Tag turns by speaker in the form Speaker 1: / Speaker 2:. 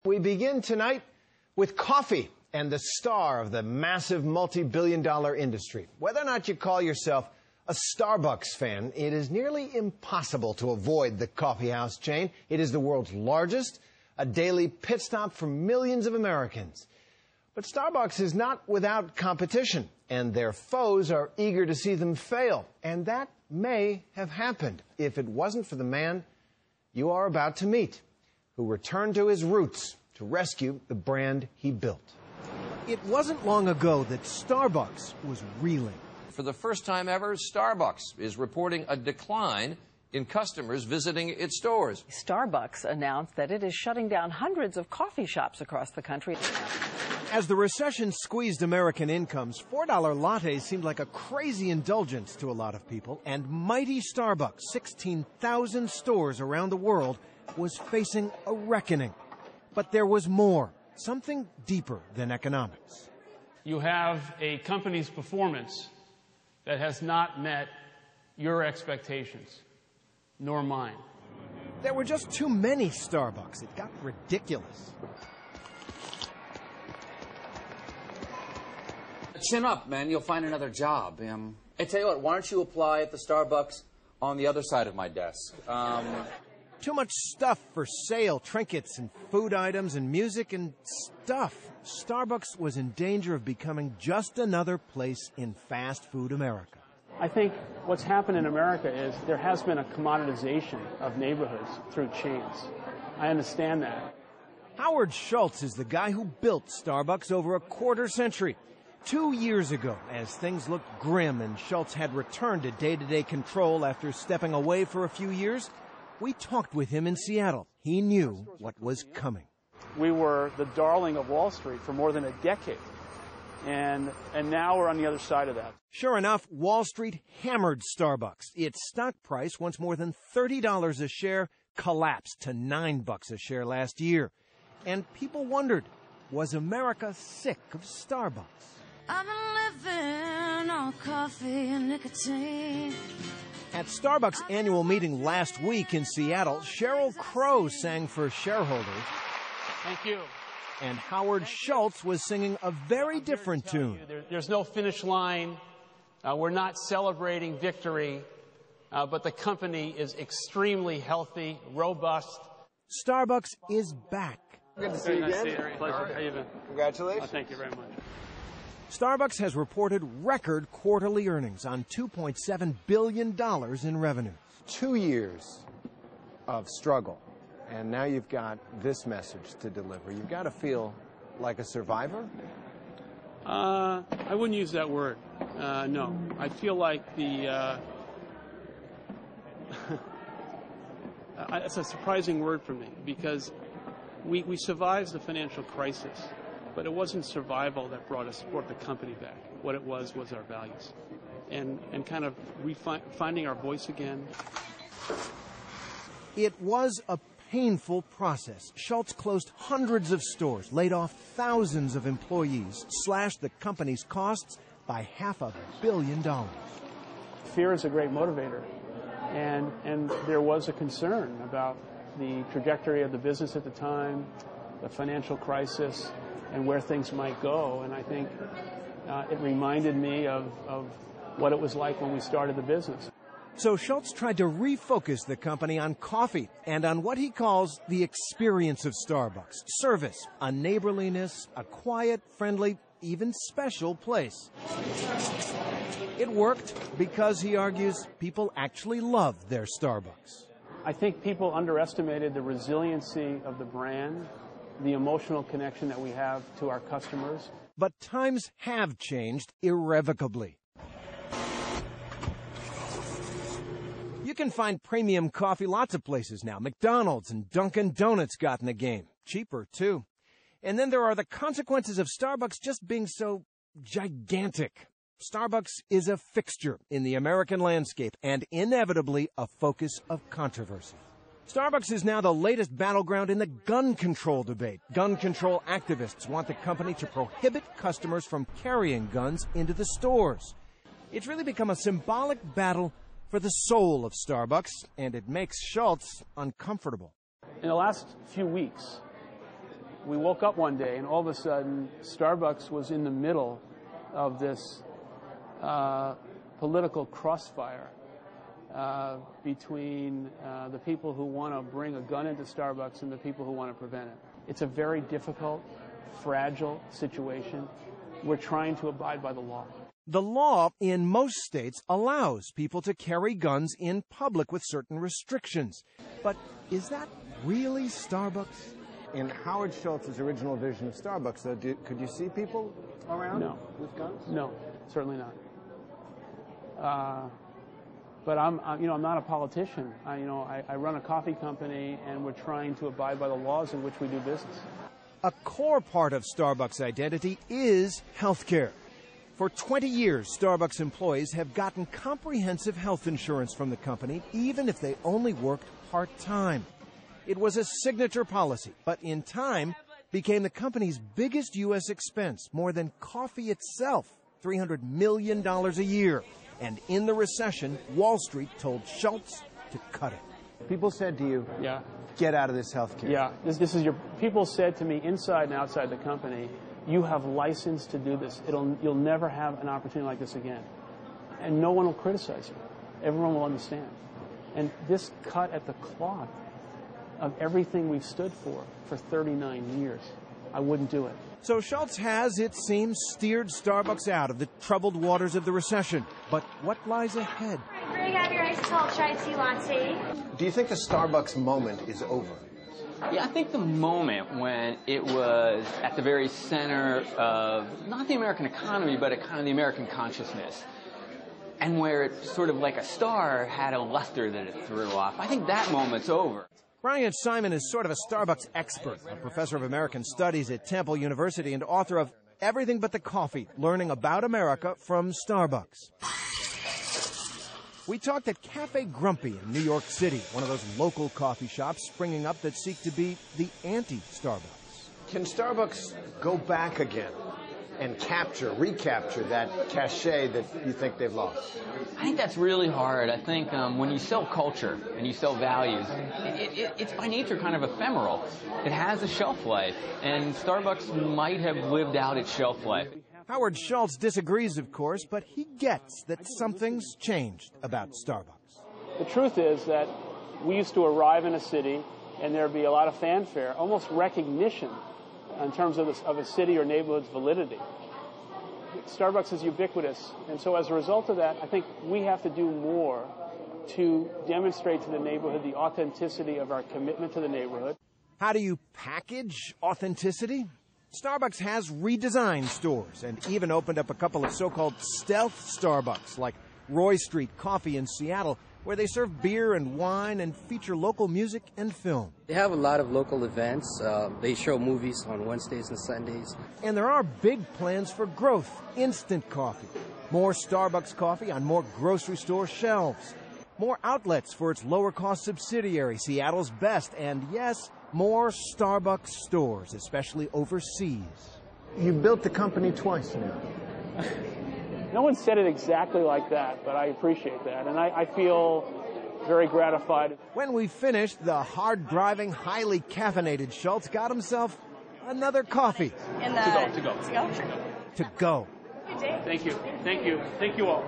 Speaker 1: We begin tonight with coffee and the star of the massive multi-billion-dollar industry. Whether or not you call yourself a Starbucks fan, it is nearly impossible to avoid the coffee house chain. It is the world's largest, a daily pit stop for millions of Americans. But Starbucks is not without competition, and their foes are eager to see them fail. And that may have happened if it wasn't for the man you are about to meet, who returned to his roots to rescue the brand he built. It wasn't long ago that Starbucks was reeling.
Speaker 2: For the first time ever, Starbucks is reporting a decline in customers visiting its stores.
Speaker 3: Starbucks announced that it is shutting down hundreds of coffee shops across the country.
Speaker 1: As the recession squeezed American incomes, $4 lattes seemed like a crazy indulgence to a lot of people, and mighty Starbucks, 16,000 stores around the world, was facing a reckoning. But there was more, something deeper than economics.
Speaker 4: You have a company's performance that has not met your expectations, nor mine.
Speaker 1: There were just too many Starbucks. It got ridiculous.
Speaker 5: Chin up, man. You'll find another job. I tell you what, why don't you apply at the Starbucks on the other side of my desk?
Speaker 1: Too much stuff for sale, trinkets and food items and music and stuff. Starbucks was in danger of becoming just another place in fast food America.
Speaker 4: I think what's happened in America is there has been a commoditization of neighborhoods through chains. I understand that.
Speaker 1: Howard Schultz is the guy who built Starbucks over a quarter century. 2 years ago, as things looked grim and Schultz had returned to day-to-day control after stepping away for a few years, we talked with him in Seattle. He knew what was coming.
Speaker 4: We were the darling of Wall Street for more than a decade, and now we're on the other side of that.
Speaker 1: Sure enough, Wall Street hammered Starbucks. Its stock price, once more than $30 a share, collapsed to $9 a share last year. And people wondered, was America sick of Starbucks?
Speaker 6: I've been living on coffee and nicotine.
Speaker 1: At Starbucks' annual meeting last week in Seattle, Sheryl Crow sang for shareholders.
Speaker 4: Thank you.
Speaker 1: And Howard Schultz was singing a very different tune.
Speaker 4: There's no finish line. We're not celebrating victory, but the company is extremely healthy, robust.
Speaker 1: Starbucks is back.
Speaker 7: Good to see you again.
Speaker 4: Pleasure. How you been?
Speaker 7: Congratulations.
Speaker 4: Thank you very much.
Speaker 1: Starbucks has reported record quarterly earnings on $2.7 billion in revenue.
Speaker 7: 2 years of struggle, and now you've got this message to deliver. You've got to feel like a survivor?
Speaker 4: I wouldn't use that word. No. I feel like it's a surprising word for me, because we survived the financial crisis. But it wasn't survival that brought the company back. What it was our values. And kind of finding our voice again.
Speaker 1: It was a painful process. Schultz closed hundreds of stores, laid off thousands of employees, slashed the company's costs by $500 million.
Speaker 4: Fear is a great motivator. And there was a concern about the trajectory of the business at the time, the financial crisis, and where things might go. And I think it reminded me of what it was like when we started the business.
Speaker 1: So Schultz tried to refocus the company on coffee and on what he calls the experience of Starbucks. Service, a neighborliness, a quiet, friendly, even special place. It worked because, he argues, people actually love their Starbucks.
Speaker 4: I think people underestimated the resiliency of the brand, the emotional connection that we have to our customers.
Speaker 1: But times have changed irrevocably. You can find premium coffee lots of places now. McDonald's and Dunkin' Donuts got in the game. Cheaper, too. And then there are the consequences of Starbucks just being so gigantic. Starbucks is a fixture in the American landscape and inevitably a focus of controversy. Starbucks is now the latest battleground in the gun control debate. Gun control activists want the company to prohibit customers from carrying guns into the stores. It's really become a symbolic battle for the soul of Starbucks, and it makes Schultz uncomfortable.
Speaker 4: In the last few weeks, we woke up one day and all of a sudden Starbucks was in the middle of this political crossfire between the people who want to bring a gun into Starbucks and the people who want to prevent it. It's a very difficult, fragile situation. We're trying to abide by the law.
Speaker 1: The law in most states allows people to carry guns in public with certain restrictions. But is that really Starbucks? In Howard Schultz's original vision of Starbucks, though, could you see people around with guns?
Speaker 4: No, certainly not. But I'm not a politician. I run a coffee company, and we're trying to abide by the laws in which we do business.
Speaker 1: A core part of Starbucks' identity is healthcare. For 20 years, Starbucks employees have gotten comprehensive health insurance from the company, even if they only worked part-time. It was a signature policy, but in time became the company's biggest U.S. expense, more than coffee itself, $300 million a year. And in the recession, Wall Street told Schultz to cut it.
Speaker 7: People said to you,
Speaker 4: Yeah.
Speaker 7: get out of this health care.
Speaker 4: Yeah, this is people said to me inside and outside the company, you have license to do this. You'll never have an opportunity like this again. And no one will criticize you. Everyone will understand. And this cut at the cloth of everything we've stood for 39 years. I wouldn't do it.
Speaker 1: So Schultz has, it seems, steered Starbucks out of the troubled waters of the recession. But what lies ahead?
Speaker 8: May I have your iced tall chai tea latte?
Speaker 7: Do you think the Starbucks moment is over?
Speaker 9: Yeah, I think the moment when it was at the very center of not the American economy, but kind of the American consciousness, and where it sort of like a star had a luster that it threw off, I think that moment's over.
Speaker 1: Brian Simon is sort of a Starbucks expert, a professor of American Studies at Temple University and author of Everything But the Coffee, Learning About America from Starbucks. We talked at Cafe Grumpy in New York City, one of those local coffee shops springing up that seek to be the anti-Starbucks.
Speaker 7: Can Starbucks go back again and recapture that cachet that you think they've lost?
Speaker 9: I think that's really hard. I think when you sell culture and you sell values, it's by nature kind of ephemeral. It has a shelf life, and Starbucks might have lived out its shelf life.
Speaker 1: Howard Schultz disagrees, of course, but he gets that something's changed about Starbucks.
Speaker 4: The truth is that we used to arrive in a city and there'd be a lot of fanfare, almost recognition in terms of a city or neighborhood's validity. Starbucks is ubiquitous, and so as a result of that, I think we have to do more to demonstrate to the neighborhood the authenticity of our commitment to the neighborhood.
Speaker 1: How do you package authenticity? Starbucks has redesigned stores and even opened up a couple of so-called stealth Starbucks, like Roy Street Coffee in Seattle, where they serve beer and wine and feature local music and film.
Speaker 10: They have a lot of local events. They show movies on Wednesdays and Sundays.
Speaker 1: And there are big plans for growth. Instant coffee. More Starbucks coffee on more grocery store shelves. More outlets for its lower-cost subsidiary, Seattle's Best. And yes, more Starbucks stores, especially overseas.
Speaker 7: You built the company twice now.
Speaker 4: No one said it exactly like that, but I appreciate that. And I feel very gratified.
Speaker 1: When we finished, the hard-driving, highly caffeinated Schultz got himself another coffee.
Speaker 4: To go.
Speaker 1: To go.
Speaker 4: Thank you. Thank you all.